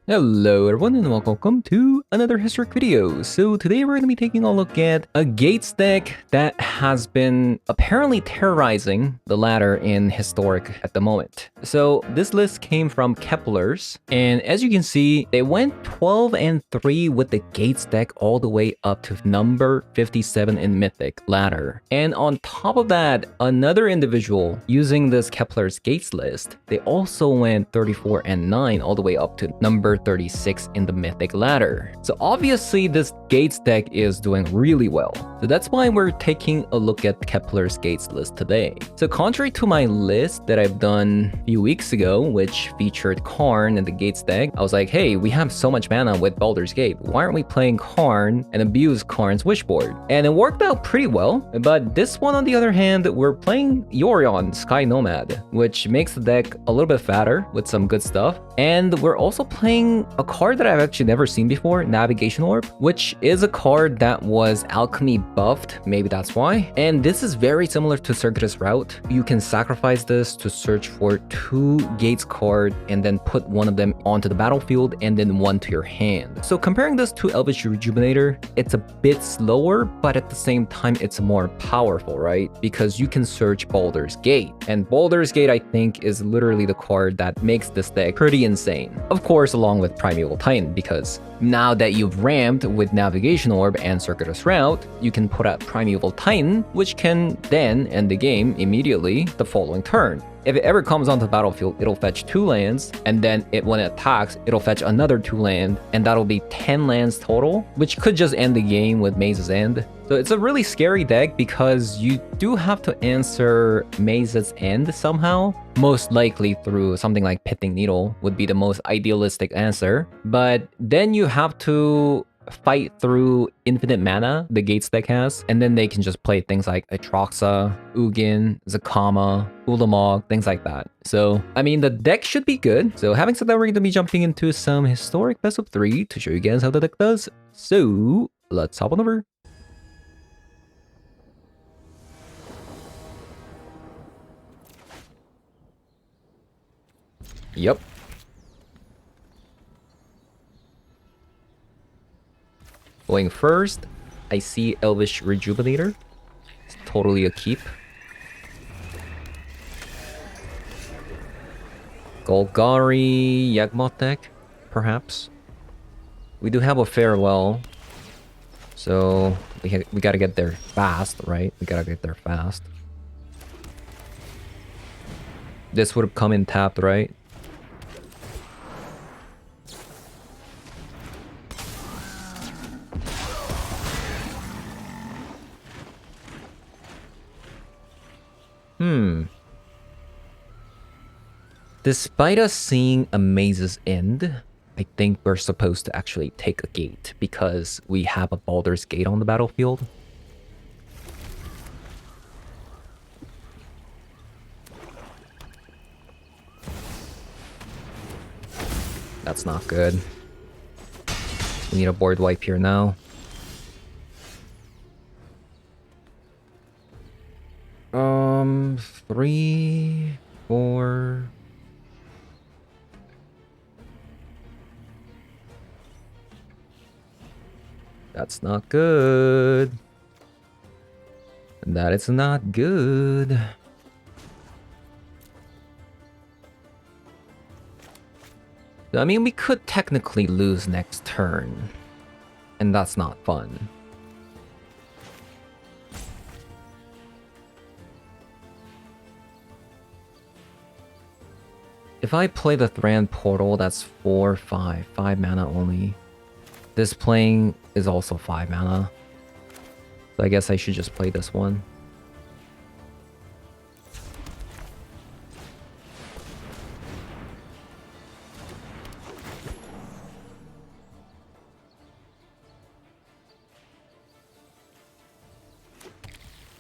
Hello everyone and welcome to another historic video. So today we're going to be taking a look at a Gates deck that has been apparently terrorizing the ladder in historic at the moment. So this list came from Kepler's, and as you can see, they went 12-3 with the Gates deck all the way up to number 57 in Mythic ladder. And on top of that, another individual using this Kepler's Gates list, they also went 34-9 all the way up to number 36 in the Mythic ladder. So obviously this Gates deck is doing really well. So that's why we're taking a look at Kepler's Gates list today. So contrary to my list that I've done a few weeks ago, which featured Karn and the Gates deck, I was like, hey, we have so much mana with Baldur's Gate. Why aren't we playing Karn and abuse Karn's Wishboard? And it worked out pretty well. But this one, on the other hand, we're playing Yorion Sky Nomad, which makes the deck a little bit fatter with some good stuff. And we're also playing a card that I've actually never seen before, Navigation Orb, which is a card that was alchemy buffed, maybe that's why. And this is very similar to Circuitous Route. You can sacrifice this to search for 2 Gates card and then put one of them onto the battlefield and then one to your hand. So comparing this to Elvish Rejuvenator, it's a bit slower, but at the same time, it's more powerful, right? Because you can search Baldur's Gate. And Baldur's Gate, I think, is literally the card that makes this deck pretty insane. Of course, along with Primeval Titan, because now that you've ramped with Navigation Orb and Circuitous Route, you can put out Primeval Titan, which can then end the game immediately the following turn. If it ever comes onto the battlefield, it'll fetch 2 lands, and then when it attacks, it'll fetch another 2 land, and that'll be 10 lands total, which could just end the game with Maze's End. So it's a really scary deck because you do have to answer Maze's End somehow. Most likely through something like Pithing Needle would be the most idealistic answer. But then you have to fight through infinite mana the Gates deck has, and then they can just play things like Atroxa, Ugin, Zakama, Ulamog, things like that. So, I mean, the deck should be good. So having said that, we're going to be jumping into some historic best of 3 to show you guys how the deck does. So, let's hop on over. Yep. Going first, I see Elvish Rejuvenator. It's totally a keep. Golgari Yawgmoth deck, perhaps. We do have a Farewell, so we gotta get there fast, right? We gotta get there fast. This would have come in tapped, right? Despite us seeing a Maze's End, I think we're supposed to actually take a gate because we have a Baldur's Gate on the battlefield. That's not good. We need a board wipe here now. 3, 4... That's not good. That is not good. I mean, we could technically lose next turn, and that's not fun. If I play the Thran Portal, that's 4, 5 mana only. This playing is also 5 mana. So I guess I should just play this one.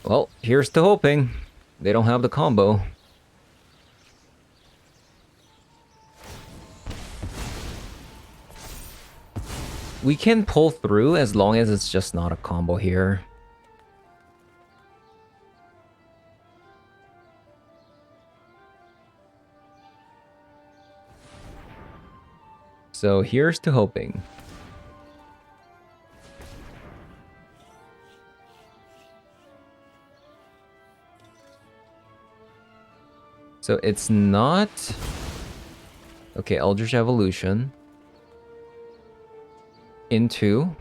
Well, here's to hoping they don't have the combo. We can pull through as long as it's just not a combo here. So here's to hoping. So it's not... Okay, Eldritch Evolution. Into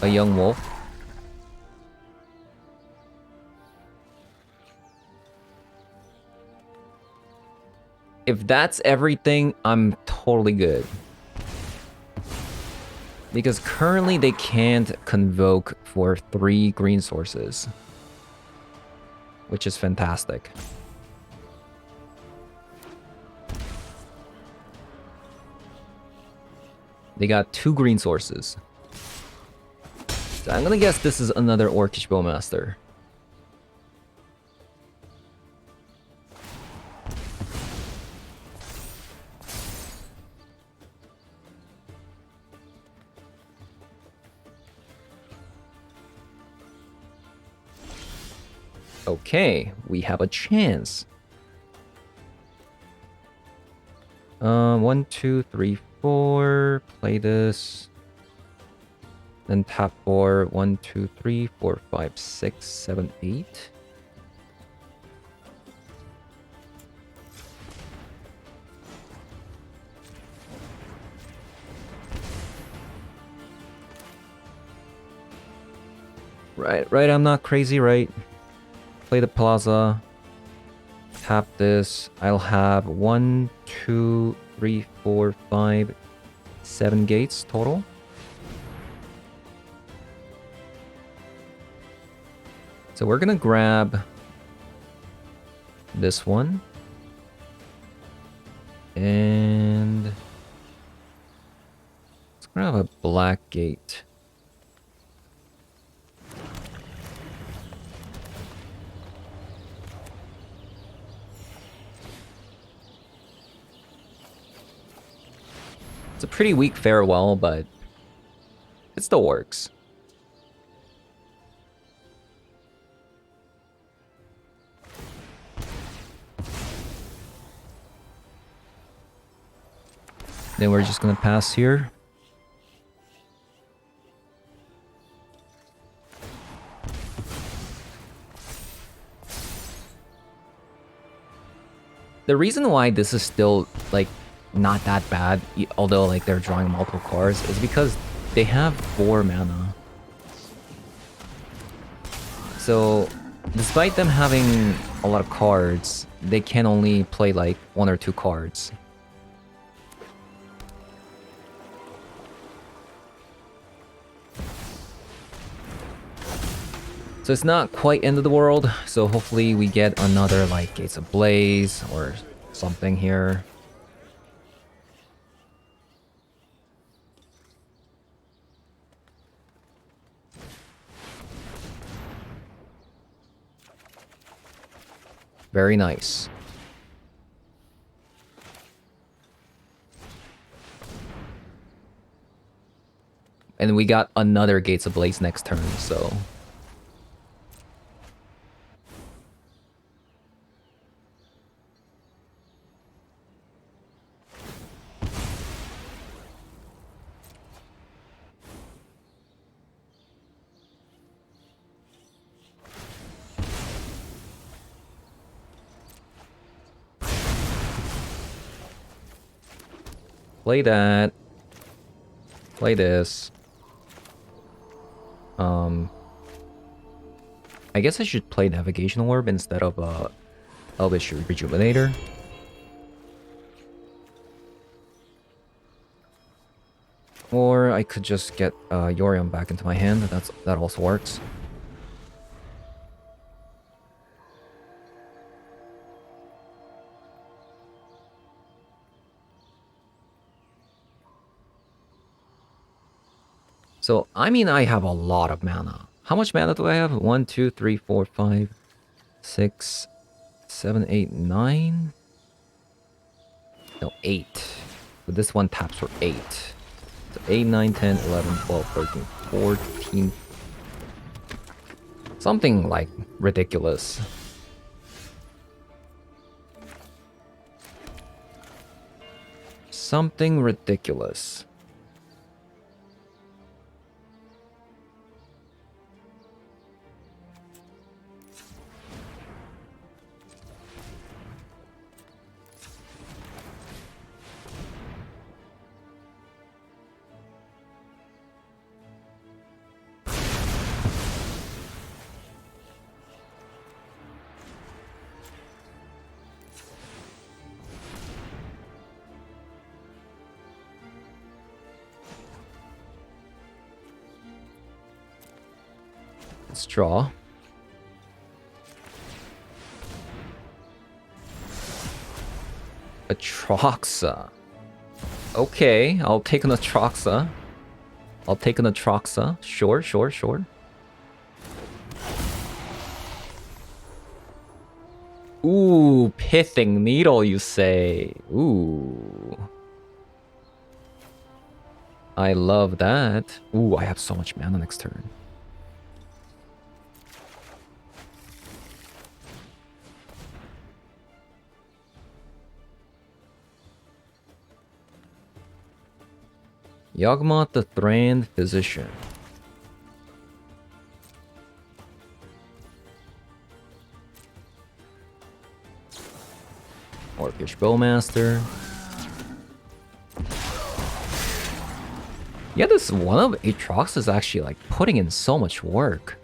a young wolf. If that's everything, I'm totally good. Because currently they can't convoke for 3 green sources. Which is fantastic. They got 2 green sources. So I'm gonna guess this is another Orcish Bowmaster. Okay, we have a chance. 1, 2, 3, 4. Play this. Then tap for 1, 2, 3, 4, 5, 6, 7, 8. Right, I'm not crazy, right? Play the Plaza. Tap this. I'll have 1, 2, 3, 4, 5, 7 gates total. So we're gonna grab this one. And let's grab a black gate. It's a pretty weak farewell, but it still works. Then we're just gonna pass here. The reason why this is still, like, not that bad, although, like, they're drawing multiple cards, is because they have 4 mana. So, despite them having a lot of cards, they can only play, like, 1 or 2 cards. So it's not quite end of the world, so hopefully we get another, like, Gates of Blaze or something here. Very nice. And we got another Gates of Blaze next turn, so... Play that. Play this. I guess I should play Navigational Orb instead of Elvish Rejuvenator. Or I could just get Yorion back into my hand. That also works. So, I mean, I have a lot of mana. How much mana do I have? 1, 2, 3, 4, 5, 6, 7, 8, 9? No, 8. But this one taps for 8. So 8, 9, 10, 11, 12, 13, 14. Something, like, ridiculous. something ridiculous. Let's draw. Atroxa. Okay, I'll take an Atroxa. I'll take an Atroxa. Sure, sure, sure. Ooh, Pithing Needle, you say. Ooh. I love that. Ooh, I have so much mana next turn. Yawgmoth the Thran Physician. Orcish Bowmaster. Yeah, this one of Aatrox is actually like putting in so much work.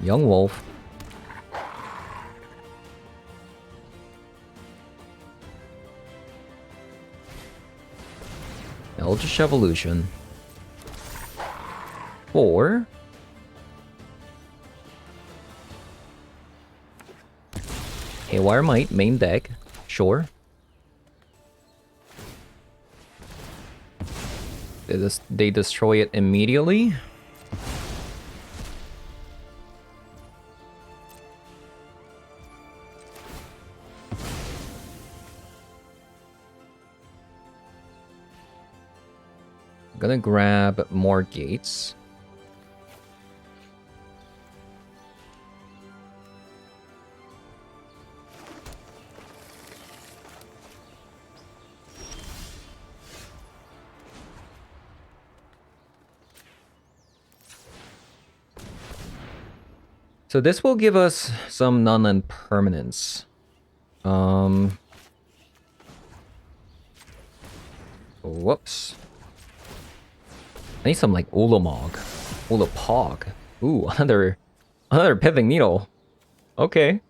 Young Wolf. Eldritch Evolution. 4. Haywire Might, main deck. Sure. They destroy it immediately. I'm gonna grab more gates. So this will give us some non-land permanents. Whoops. I need some like Ulamog. Ulapog. Ooh, another Pithing Needle. Okay.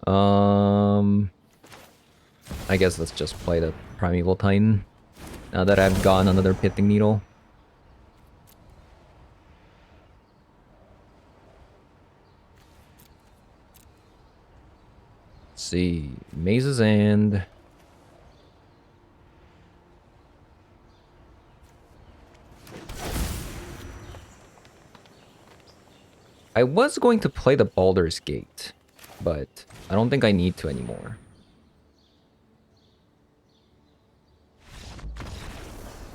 I guess let's just play the Primeval Titan. Now that I've gotten another Pithing Needle. Let's see. Mazes and... I was going to play the Baldur's Gate, but I don't think I need to anymore.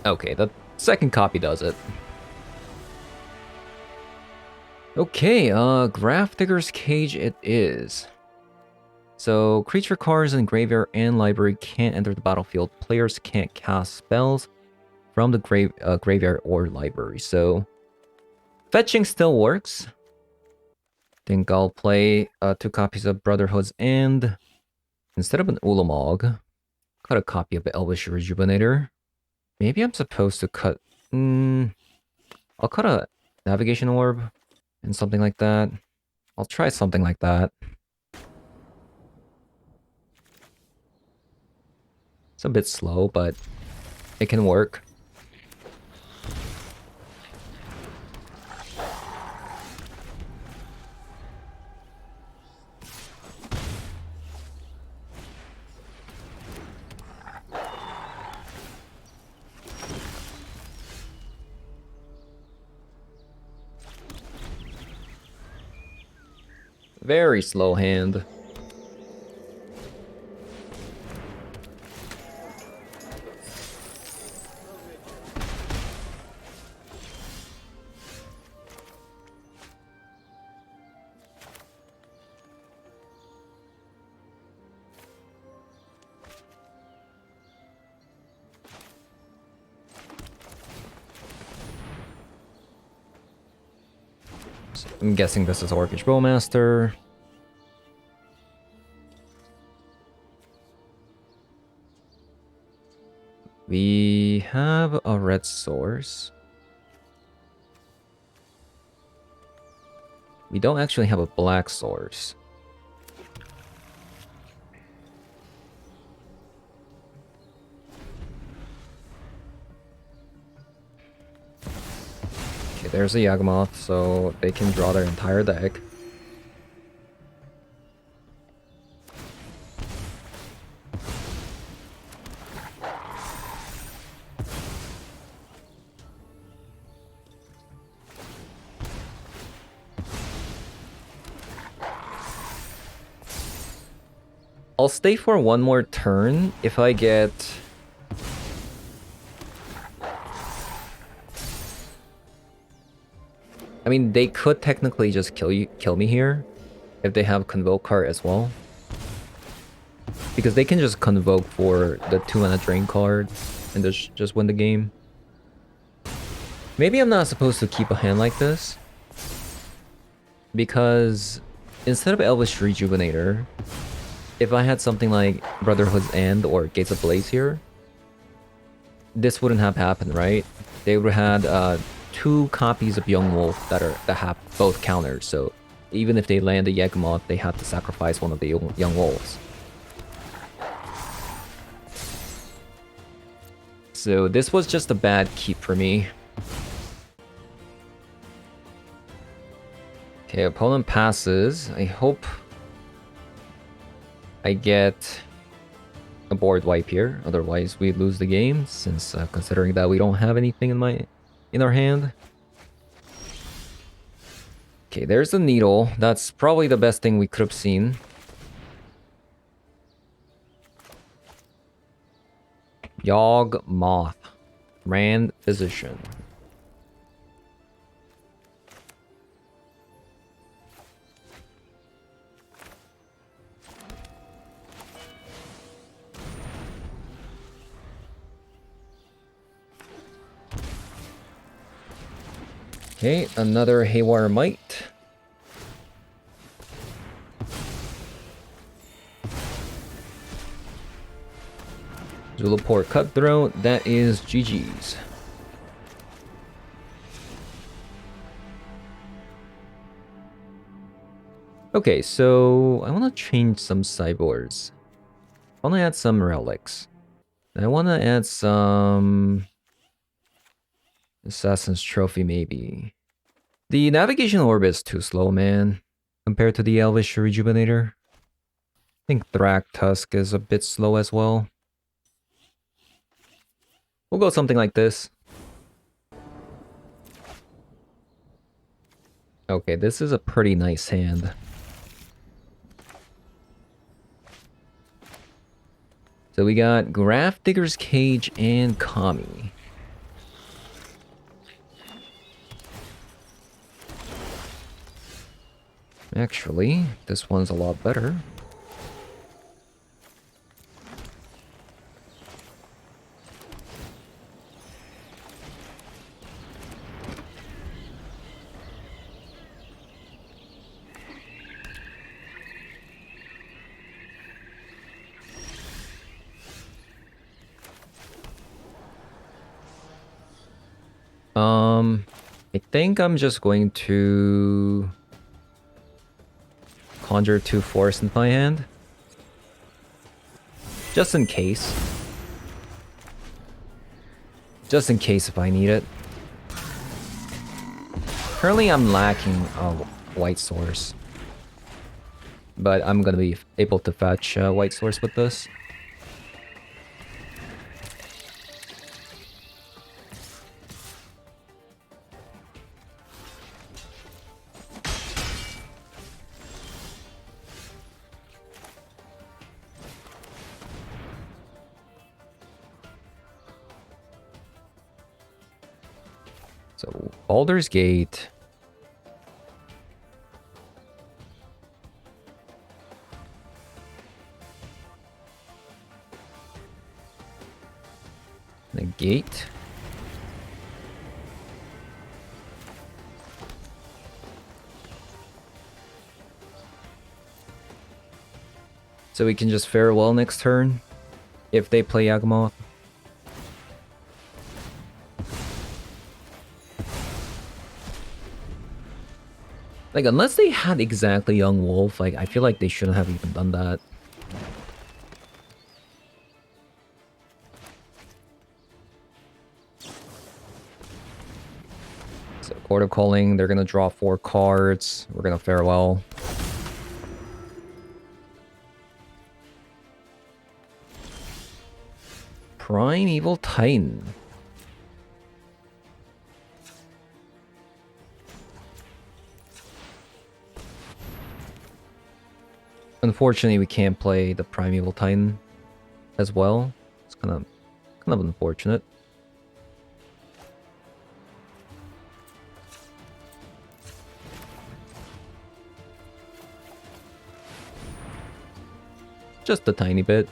Okay, the second copy does it. Okay, Grafdigger's Cage it is. So, creature cards in graveyard and library can't enter the battlefield. Players can't cast spells from the graveyard or library. So, fetching still works. Think I'll play 2 copies of Brotherhood's End. Instead of an Ulamog, cut a copy of the Elvish Rejuvenator. Maybe I'm supposed to cut... I'll cut a Navigation Orb and something like that. I'll try something like that. It's a bit slow, but it can work. Very slow hand. I'm guessing this is Orcish Bowmaster. We have a red source. We don't actually have a black source. Okay, there's a Yawgmoth, so they can draw their entire deck. I'll stay for one more turn if I get... I mean, they could technically just kill me here if they have Convoke card as well. Because they can just Convoke for the 2-mana drain card and just win the game. Maybe I'm not supposed to keep a hand like this. Because instead of Elvish Rejuvenator, if I had something like Brotherhood's End or Gates of Blaze here, this wouldn't have happened, right? They would have had 2 copies of Young Wolf that have both counters, so even if they land a Yawgmoth, they have to sacrifice one of the Young Wolves. So this was just a bad keep for me. Okay, opponent passes. I hope I get a board wipe here, otherwise we lose the game, since considering that we don't have anything in our hand. Okay, there's the needle. That's probably the best thing we could have seen. Yawgmoth, Grand Physician. Okay, another Haywire Might. Zulaport Cutthroat, that is GG's. Okay, so I want to change some sideboards. I want to add some relics. I want to add some Assassin's Trophy, maybe. The Navigation Orb is too slow, man, compared to the Elvish Rejuvenator. I think Thrak Tusk is a bit slow as well. We'll go something like this. Okay, this is a pretty nice hand. So we got Grafdigger's Cage and Kami. Actually, this one's a lot better. I think I'm just going to conjure 2 forests in my hand. Just in case. Just in case if I need it. Currently I'm lacking a white source. But I'm gonna be able to fetch white source with this. So Baldur's Gate. Negate. So we can just farewell next turn if they play Yawgmoth. Like, unless they had exactly Young Wolf, like, I feel like they shouldn't have even done that. So, Court of Calling, they're gonna draw 4 cards. We're gonna farewell. Primeval Titan. Unfortunately, we can't play the Primeval Titan as well. It's kind of unfortunate. Just a tiny bit.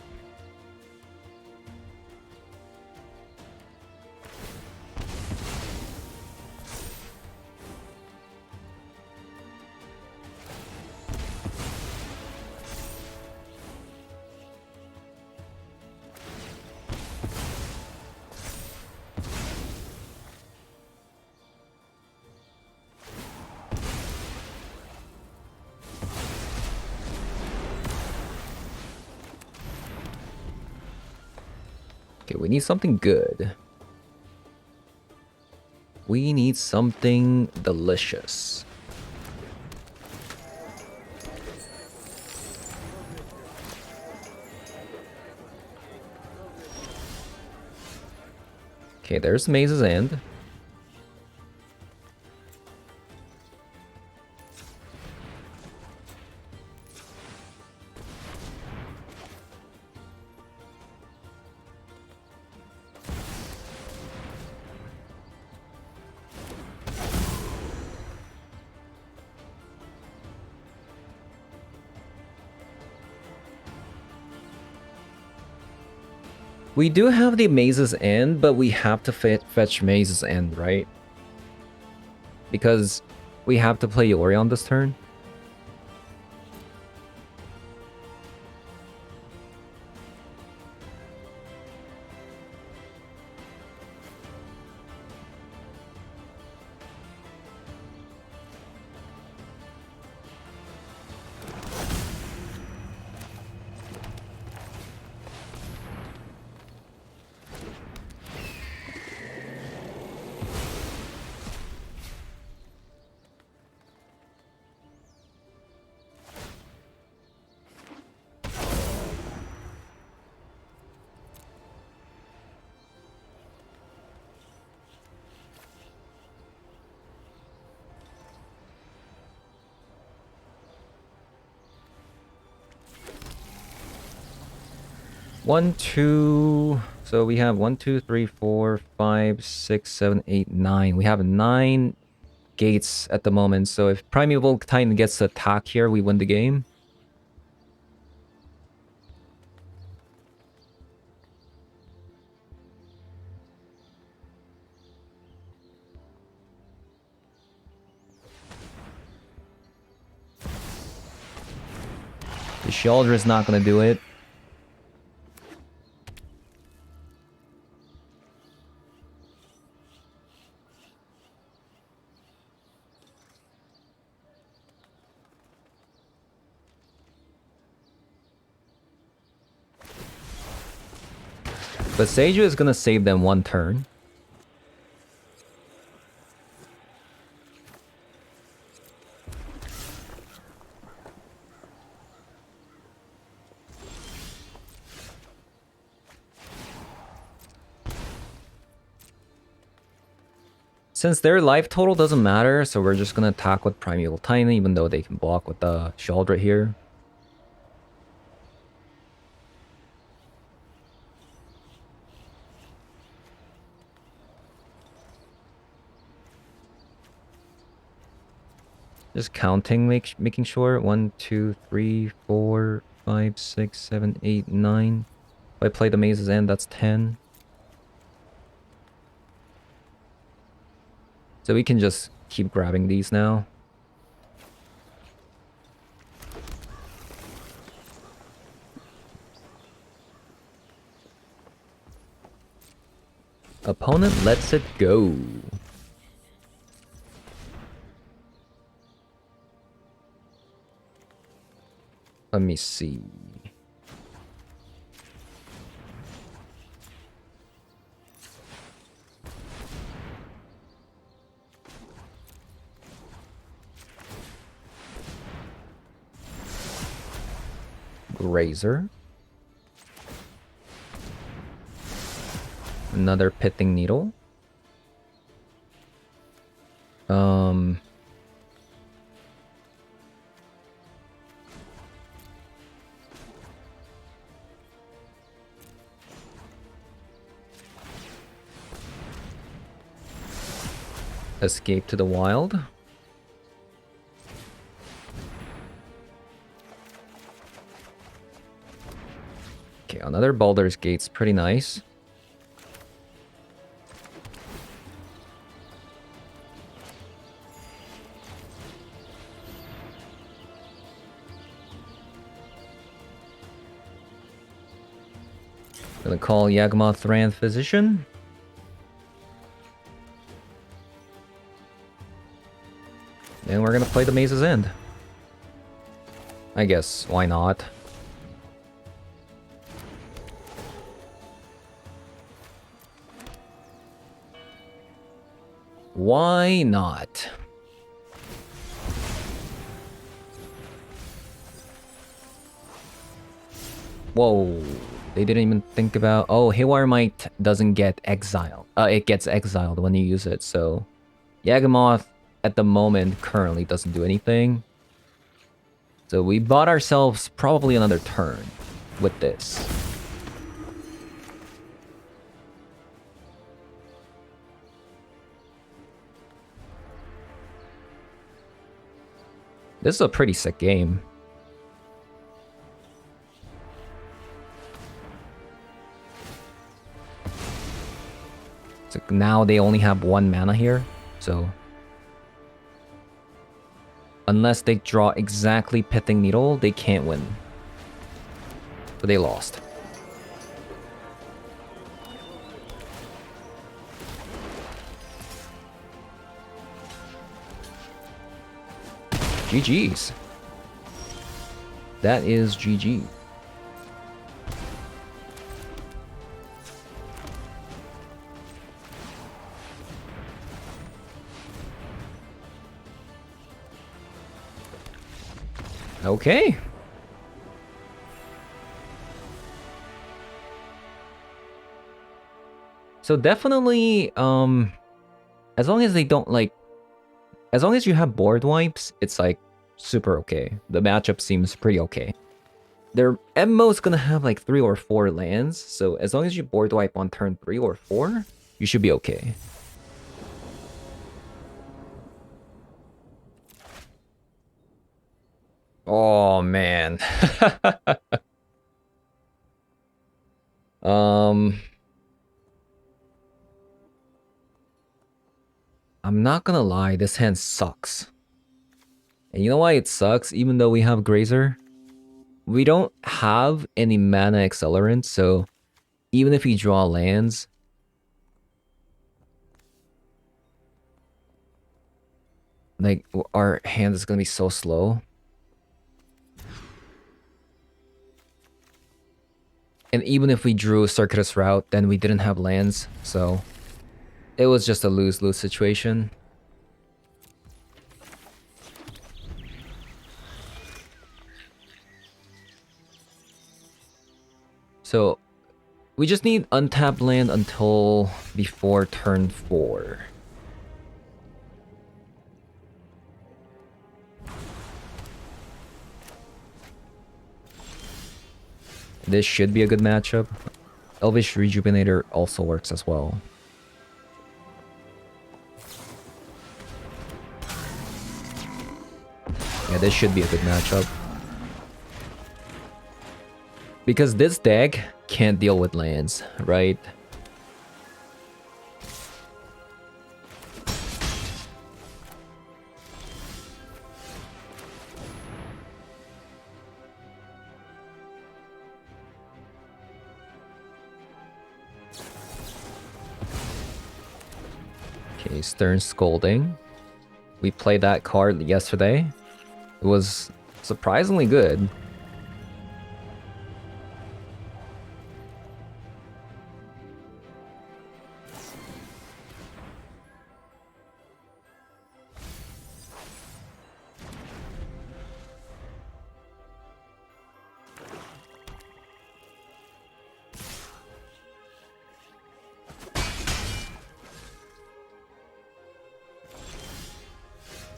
Okay, we need something good. We need something delicious. Okay, there's Maze's End. We do have the Maze's End, but we have to fetch Maze's End, right? Because we have to play Yorion this turn. One, two. So we have 1, 2, 3, 4, 5, 6, 7, 8, 9. We have 9 gates at the moment. So if Primeval Titan gets to attack here, we win the game. The Sheoldra is not going to do it. But Seiju is going to save them 1 turn. Since their life total doesn't matter, so we're just going to attack with Primeval Titan, even though they can block with the Sheoldra here. Just counting, making sure. 1, 2, 3, 4, 5, 6, 7, 8, 9. If I play the Maze's End, that's 10. So we can just keep grabbing these now. Opponent lets it go. Let me see. Razor. Another Pitting Needle. Escape to the Wild. Okay, another Baldur's Gate's pretty nice. Gonna call Yawgmoth Thran Physician. And we're gonna play the Maze's End. I guess, why not? Why not? Whoa. They didn't even think about... Oh, Haywire Might doesn't get exiled. It gets exiled when you use it, so... Yawgmoth, at the moment, currently doesn't do anything. So we bought ourselves probably another turn with this. This is a pretty sick game. So now they only have 1 mana here, so... Unless they draw exactly Pitting Needle, they can't win. But they lost. GG's. That is GG. Okay. So definitely, as long as they don't like, as long as you have board wipes, it's like super okay. The matchup seems pretty okay. They're at most gonna have like 3 or 4 lands, so as long as you board wipe on turn 3 or 4, you should be okay. Oh man. I'm not gonna lie, this hand sucks. And you know why it sucks, even though we have Grazer? We don't have any mana accelerant, so even if we draw lands, like, our hand is gonna be so slow. And even if we drew a Circuitous Route, then we didn't have lands, so it was just a lose-lose situation. So, we just need untapped land until before turn 4. This should be a good matchup. Elvish Rejuvenator also works as well. this should be a good matchup. Because this deck can't deal with lands, right? Okay, Stern Scolding. We played that card yesterday. It was surprisingly good.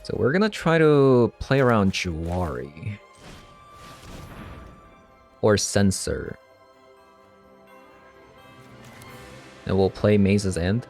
So we're gonna try to play around Juwari. Or Censor. And we'll play Maze's End.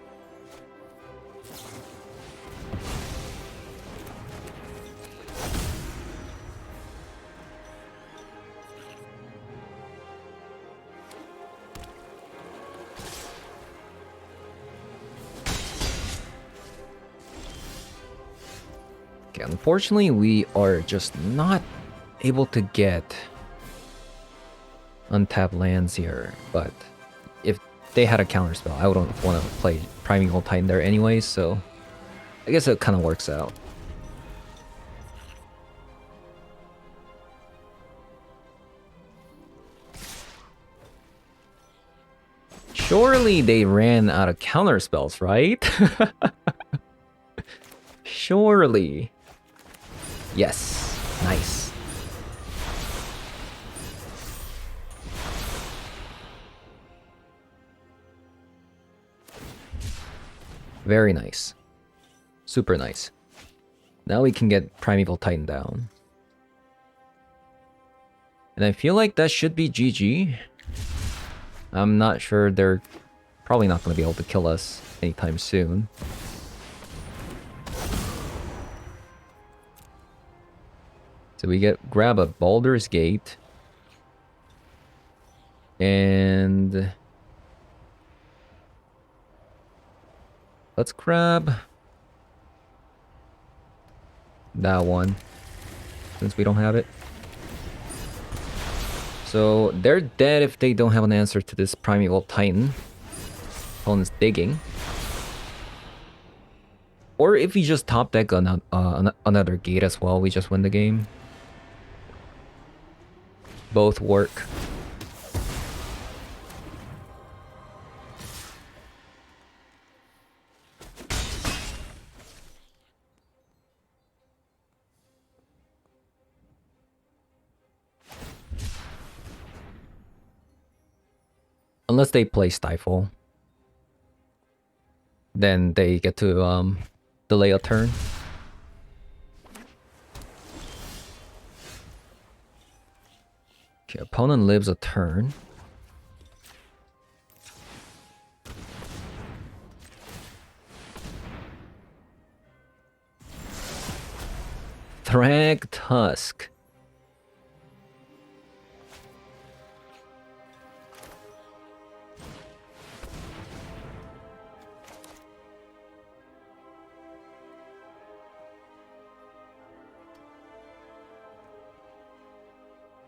Okay, unfortunately, we are just not able to get untapped lands here, but if they had a counterspell, I wouldn't want to play Primeval Titan there anyway, so I guess it kind of works out. Surely they ran out of counterspells, right? Surely. Yes. Nice. Very nice. Super nice. Now we can get Primeval Titan down. And I feel like that should be GG. I'm not sure, they're probably not going to be able to kill us anytime soon. So we grab a Baldur's Gate. And let's grab that one, since we don't have it. So they're dead if they don't have an answer to this Primeval Titan. Opponent's digging. Or if we just top deck another gate as well, we just win the game. Both work. Unless they play Stifle. Then they get to delay a turn. Okay, opponent lives a turn. Thrag Tusk.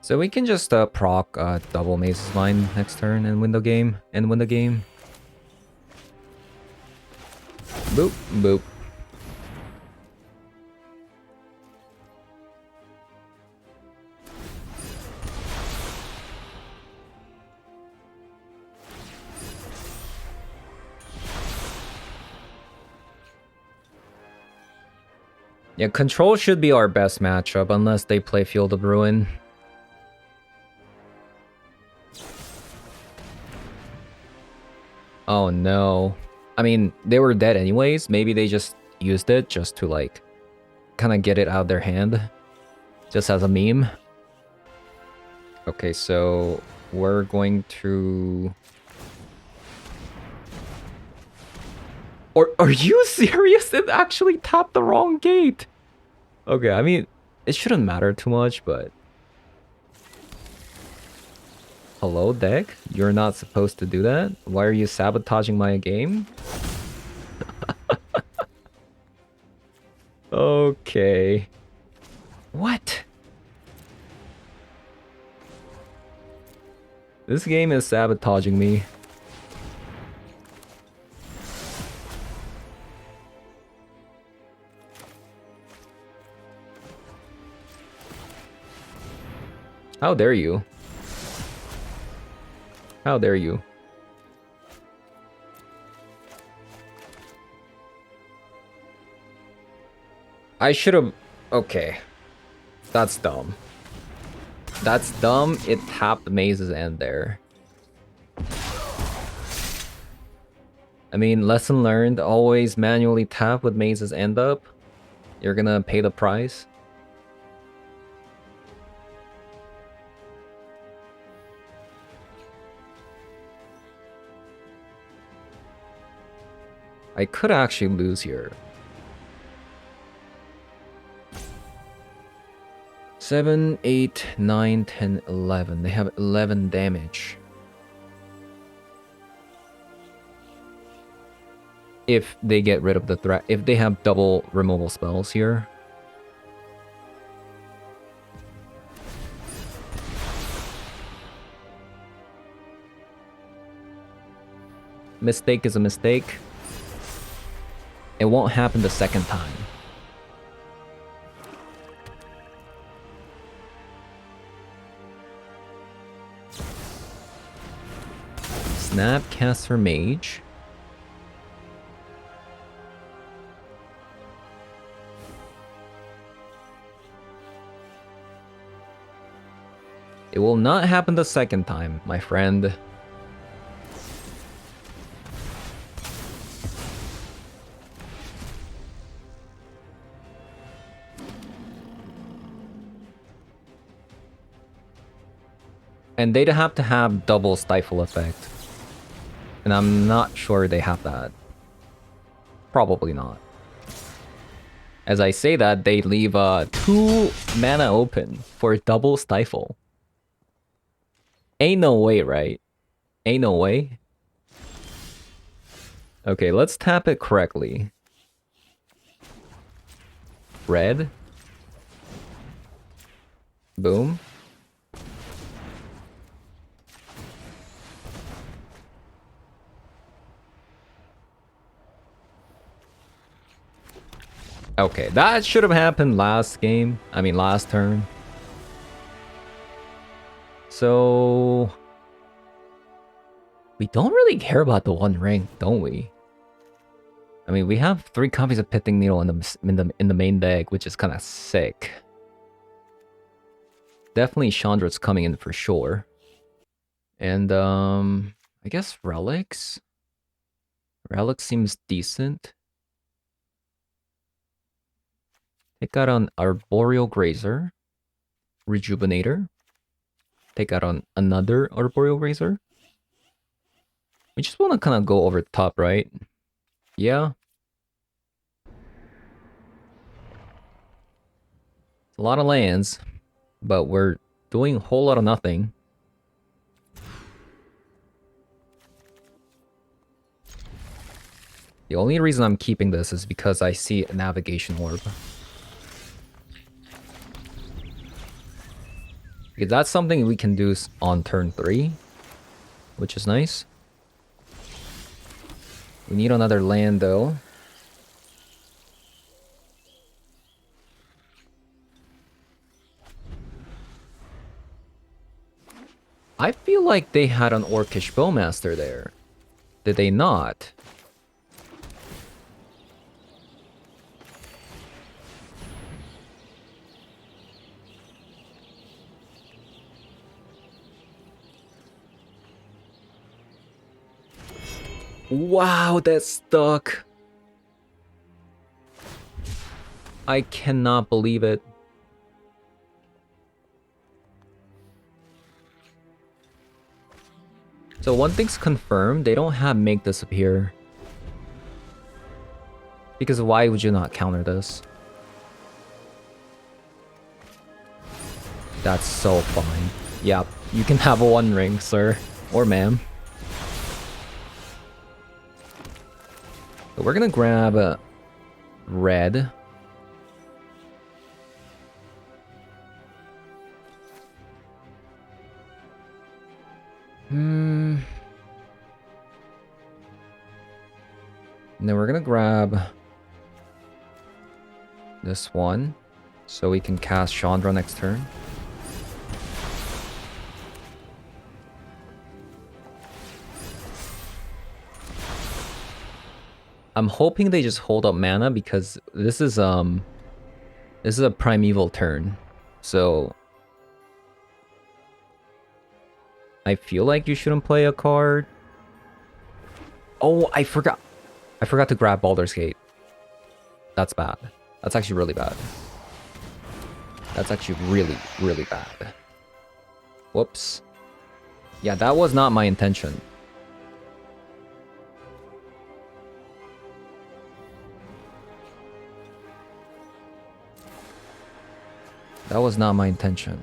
So we can just proc double Maze's line next turn and win the game. Boop, boop. Yeah, control should be our best matchup unless they play Field of Ruin. Oh no. I mean, they were dead anyways. Maybe they just used it just to like kind of get it out of their hand. Just as a meme. Okay, so we're going to... Or are you serious? It actually tapped the wrong gate. Okay, I mean, It shouldn't matter too much, but... Hello, deck? You're not supposed to do that? Why are you sabotaging my game? Okay. What? This game is sabotaging me. How dare you? How dare you? I should have... Okay. That's dumb. That's dumb. It tapped Maze's end there. I mean, lesson learned. Always manually tap with Maze's end up. You're gonna pay the price. I could actually lose here. 7, 8, 9, 10, 11. They have 11 damage. If they get rid of the threat. If they have double removal spells here. Mistake is a mistake. It won't happen the second time. Snapcaster Mage. It will not happen the second time, my friend. And they'd have to have double stifle effect. And I'm not sure they have that. Probably not. As I say that, they leave 2 mana open for double stifle. Ain't no way, right? Ain't no way. Okay, let's tap it correctly. Red. Boom. Okay, that should have happened last game. I mean, last turn. So... we don't really care about the one rank, don't we? I mean, we have 3 copies of Pithing Needle in the main deck, which is kind of sick. Definitely Chandra's coming in for sure. And, I guess Relics? Relics seems decent. Take out on Arboreal Grazer. Rejuvenator. Take out on another Arboreal Grazer. We just want to kind of go over the top, right? Yeah. It's a lot of lands, but we're doing a whole lot of nothing. The only reason I'm keeping this is because I see a Navigation Orb. Because that's something we can do on turn 3, which is nice. We need another land though. I feel like they had an Orcish Bowmaster there. Did they not? Wow, that's stuck. I cannot believe it. So one thing's confirmed, they don't have Make Disappear. Because why would you not counter this? That's so fine. Yep, you can have a One Ring, sir. Or ma'am. So we're gonna grab a red. And then we're gonna grab this one, so we can cast Chandra next turn. I'm hoping they just hold up mana because this is a primeval turn. So I feel like you shouldn't play a card. Oh, I forgot to grab Baldur's Gate. That's bad. That's actually really bad. That's actually really, really bad. Whoops. Yeah, that was not my intention. That was not my intention.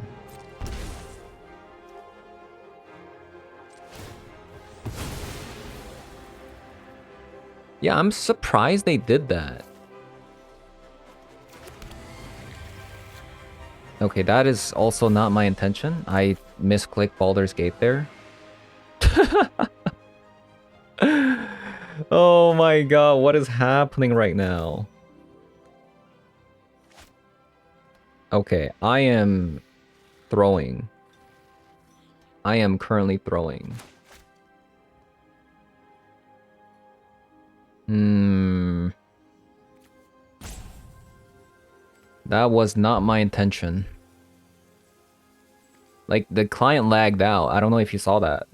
Yeah, I'm surprised they did that. Okay, that is also not my intention. I misclicked Baldur's Gate there. Oh my god, what is happening right now? Okay, I am throwing. I am currently throwing. That was not my intention. Like, the client lagged out. I don't know if you saw that.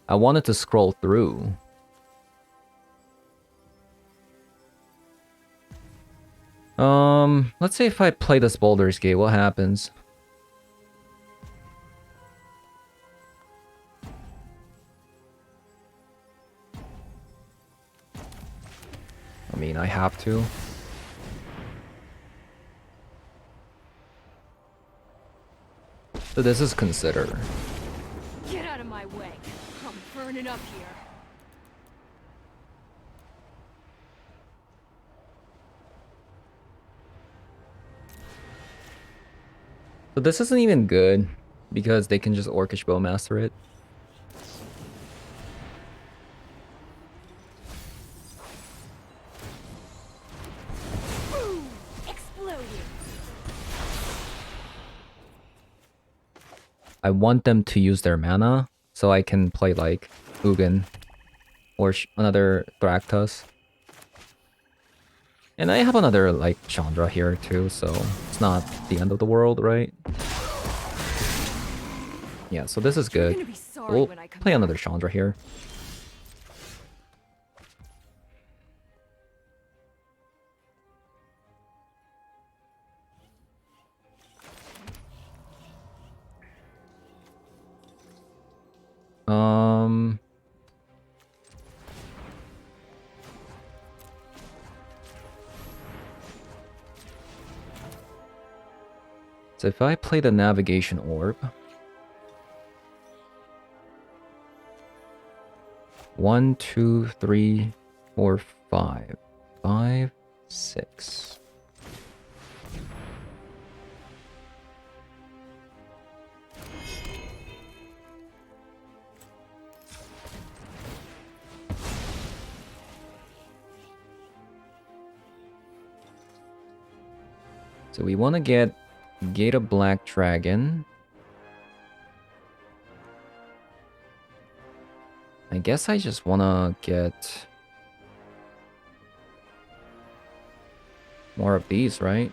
I wanted to scroll through. Let's say if I play this Baldur's Gate, what happens? I mean, I have to. So this is consider. Get out of my way. I'm burning up here. So this isn't even good because they can just Orcish Bowmaster it. I want them to use their mana so I can play like Ugin or another Thractus. And I have another like Chandra here too, so it's not the end of the world, right? Yeah, so this is good. We'll play another Chandra here. So if I play the Navigation Orb, 1, 2, 3, 4, 5, 5, 6. So we want to get Gate of Black Dragon. I guess I just want to get more of these, right?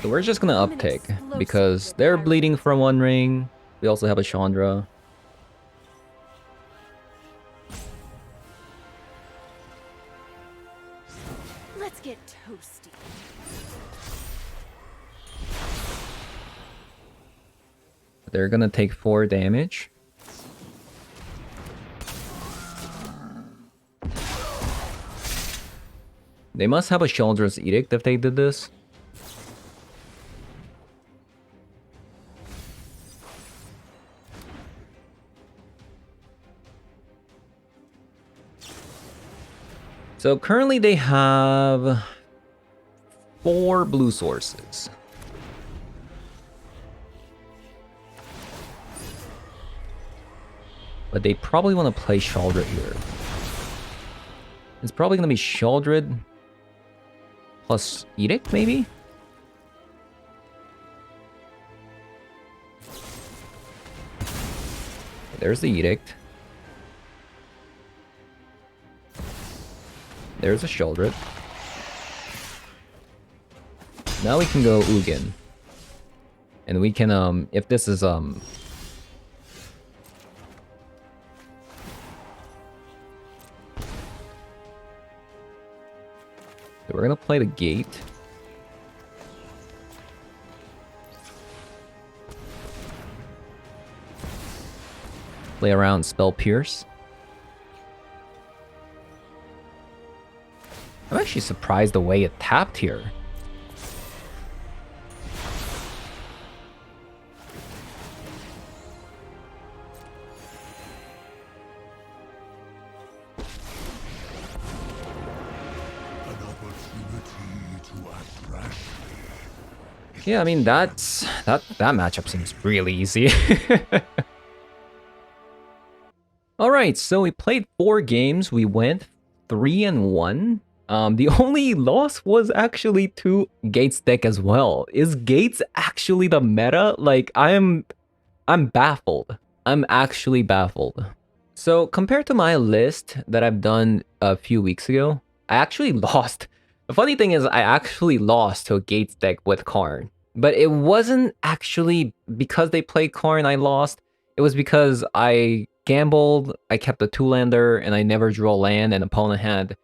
So we're just gonna uptick because they're bleeding from One Ring. We also have a Chandra. Let's get toasty. They're gonna take 4 damage. They must have a Sheoldred's Edict if they did this. So currently they have 4 blue sources. But they probably want to play Sheoldred here. It's probably going to be Sheoldred plus Edict, maybe? There's the Edict. There's a Sheoldred. Now we can go Ugin. And we can, if this is, So we're gonna play the gate. Play around Spell Pierce. I'm actually surprised the way it tapped here. Yeah, I mean that matchup seems really easy. All right, so we played 4 games. We went 3-1. The only loss was actually to Gates deck as well. Is Gates actually the meta? Like I'm baffled. I'm actually baffled. So compared to my list that I've done a few weeks ago, I actually lost. The funny thing is I actually lost to a Gates deck with Karn. But it wasn't actually because they played Karn I lost. It was because I gambled, I kept a 2-lander, and I never drew a land, and opponent had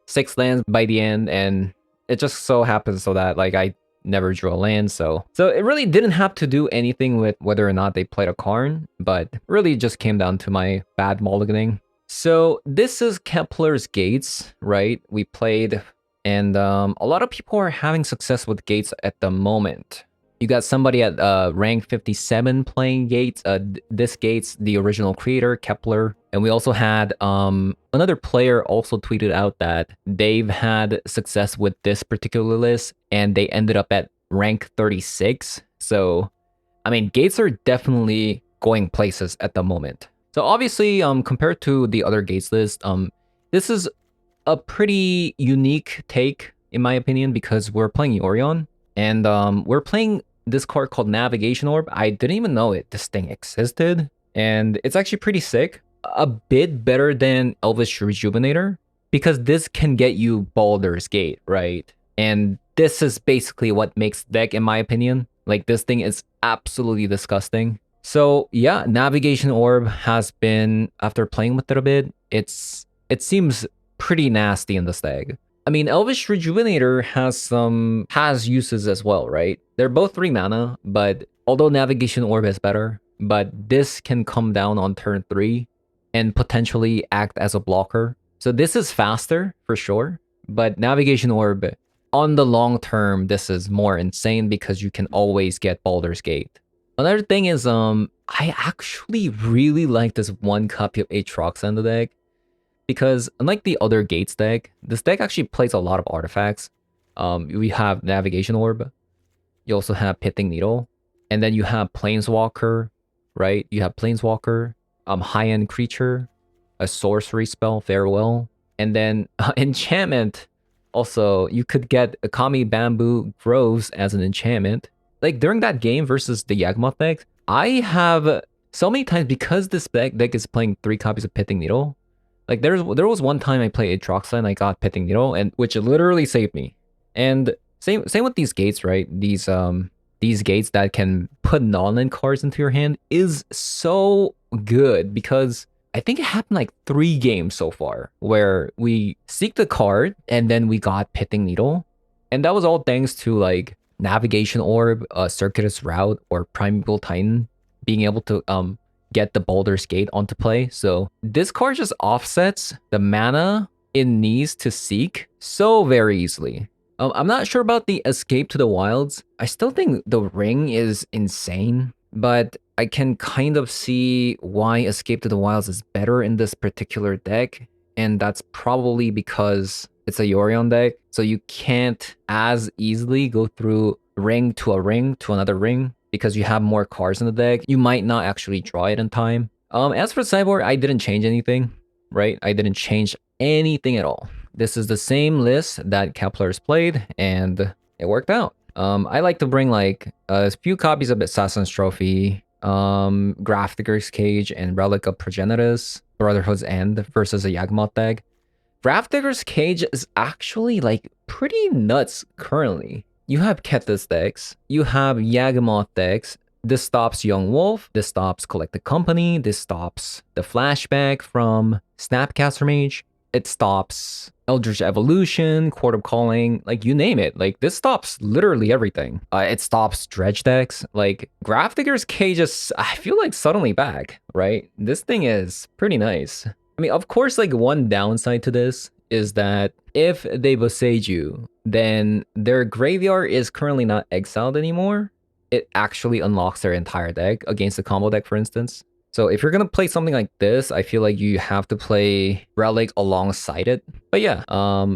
6 lands by the end, and it just so happens so that like I never drew a land, so it really didn't have to do anything with whether or not they played a Karn, but really just came down to my bad mulliganing. So this is Kepler's Gates, right? We played, and a lot of people are having success with Gates at the moment. You got somebody at rank 57 playing Gates. This Gates, the original creator, Kepler. And we also had another player also tweeted out that they've had success with this particular list and they ended up at rank 36. So, I mean, Gates are definitely going places at the moment. So obviously, compared to the other Gates list, this is a pretty unique take, in my opinion, because we're playing Yorion. And we're playing this card called Navigation Orb. I didn't even know this thing existed. And it's actually pretty sick. A bit better than Elvish Rejuvenator. Because this can get you Baldur's Gate, right? And this is basically what makes the deck, in my opinion. Like, this thing is absolutely disgusting. So, yeah, Navigation Orb has been, after playing with it a bit, it seems pretty nasty in this deck. I mean, Elvish Rejuvenator has uses as well, right? They're both 3 mana, but although Navigation Orb is better, but this can come down on turn 3 and potentially act as a blocker. So this is faster for sure, but Navigation Orb, on the long term, this is more insane because you can always get Baldur's Gate. Another thing is, I actually really like this 1 copy of Aatrox in the deck. Because unlike the other Gates deck, this deck actually plays a lot of artifacts. We have Navigation Orb. You also have Pithing Needle. And then you have Planeswalker, right? You have Planeswalker, high-end creature, a sorcery spell, Farewell. And then enchantment. Also, you could get Akami Bamboo Groves as an enchantment. Like during that game versus the Yawgmoth deck, I have so many times, because this deck is playing 3 copies of Pithing Needle. Like there was one time I played Aatrox and I got Pithing Needle, and which literally saved me. And same with these Gates, right? These Gates that can put non-land cards into your hand is so good, because I think it happened like 3 games so far where we seek the card and then we got Pithing Needle, and that was all thanks to like Navigation Orb, Circuitous Route, or Primeval Titan being able to get the Baldur's Gate onto play. So this card just offsets the mana it needs to seek so very easily. I'm not sure about the Escape to the Wilds. I still think the Ring is insane, but I can kind of see why Escape to the Wilds is better in this particular deck, and that's probably because it's a Yorion deck, so you can't as easily go through ring to another ring, because you have more cards in the deck. You might not actually draw it in time. As for sideboard, I didn't change anything, right? I didn't change anything at all. This is the same list that Kepler's played, and it worked out. I like to bring like a few copies of Assassin's Trophy, Grafdigger's Cage, and Relic of Progenitus, Brotherhood's End versus a Yawgmoth deck. Grafdigger's Cage is actually like pretty nuts currently. You have Kethis decks, you have Yawgmoth decks. This stops Young Wolf, this stops Collected Company, this stops the flashback from Snapcaster Mage, it stops Eldritch Evolution, Court of Calling, like you name it. Like this stops literally everything. It stops Dredge decks. Like Grafdigger's Cage is, I feel like suddenly back, right? This thing is pretty nice. I mean, of course, like one downside to this is that if they Visage you, then their graveyard is currently not exiled anymore. It actually unlocks their entire deck against the combo deck, for instance. So if you're gonna play something like this, I feel like you have to play Relic alongside it. But yeah,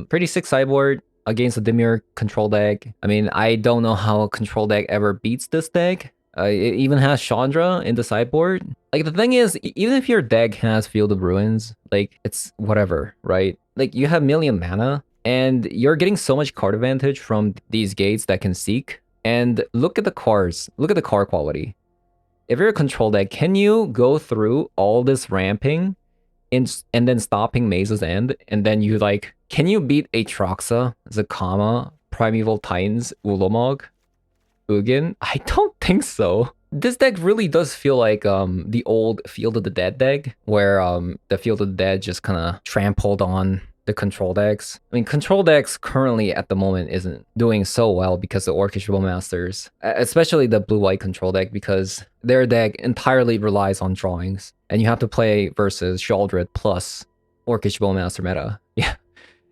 pretty sick sideboard against a Dimir control deck. I mean, I don't know how a control deck ever beats this deck. It even has Chandra in the sideboard. Like the thing is, even if your deck has Field of Ruins, like it's whatever, right? Like you have million mana and you're getting so much card advantage from these gates that can seek. And look at the cards, look at the card quality. If you're a control deck, can you go through all this ramping and then stopping Maze's End? And then you like, can you beat Atraxa, Zakama, Primeval Titans, Ulamog, Ugin? I don't think so. This deck really does feel like the old Field of the Dead deck, where the Field of the Dead just kind of trampled on the control decks. I mean, control decks currently at the moment isn't doing so well because the Orcish Bowmasters, especially the blue-white control deck, because their deck entirely relies on drawings, and you have to play versus Sheoldred plus Orcish Bowmaster meta. Yeah.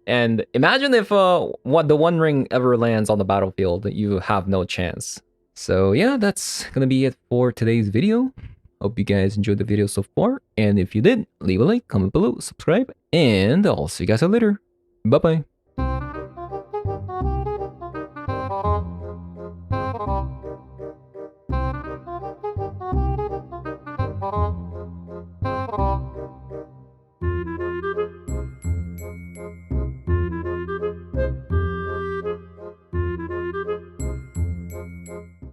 And imagine if the One Ring ever lands on the battlefield, you have no chance. So yeah, that's gonna be it for today's video. Hope you guys enjoyed the video so far, and if you did, leave a like, comment below, subscribe, and I'll see you guys later. Bye bye.